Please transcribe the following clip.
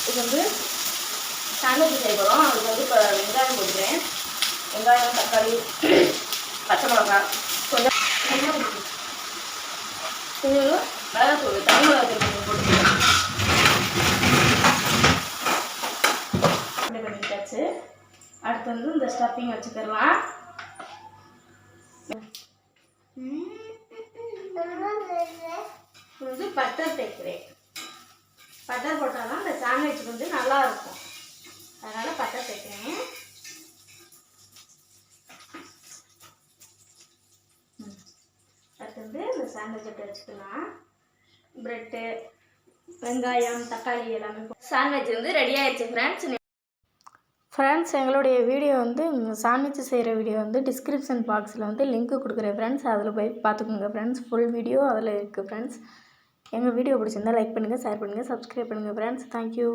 இது வந்து சாண்ட்விச் செய்ய போகிறோம். அதுக்கு வந்து இப்போ வெங்காயம் போட்டுக்கிறேன். வெங்காயம், தக்காளி, பச்சை மிளகாய், கொஞ்சம் மிளகாத்தூள், தனி மிளகாத்தூள் கொஞ்சம் போட்டுக்கிறேன். அப்படி பண்ணிட்டாச்சு. அடுத்து வந்து இந்த ஸ்டஃபிங் வச்சுக்கலாம். வந்து பட்டர் தேய்க்கிறேன். பட்டர் போட்டால் தான் இந்த சாண்ட்விச் வந்து நல்லா இருக்கும். அதனால் பட்டர் தேய்க்கிறேன். அடுத்து வந்து இந்த சாண்ட்விச் எப்படி வச்சுக்கலாம். ப்ரெட்டு, வெங்காயம், தக்காளி எல்லாமே சாண்ட்விச் வந்து ரெடி ஆயிடுச்சு ஃப்ரெண்ட்ஸ். எங்களுடைய வீடியோ வந்து சாண்ட்விச் செய்கிற வீடியோ வந்து டிஸ்கிரிப்ஷன் பாக்ஸில் வந்து லிங்க் கொடுக்குறேன் ஃப்ரெண்ட்ஸ். அதில் போய் பார்த்துக்கோங்க ஃப்ரெண்ட்ஸ். ஃபுல் வீடியோ அதில் இருக்குது ஃப்ரெண்ட்ஸ். எங்கள் வீடியோ பிடிச்சிருந்தால் லைக் பண்ணுங்கள், ஷேர் பண்ணுங்கள், சப்ஸ்கிரைப் பண்ணுங்கள் ஃப்ரெண்ட்ஸ். தேங்க்யூ.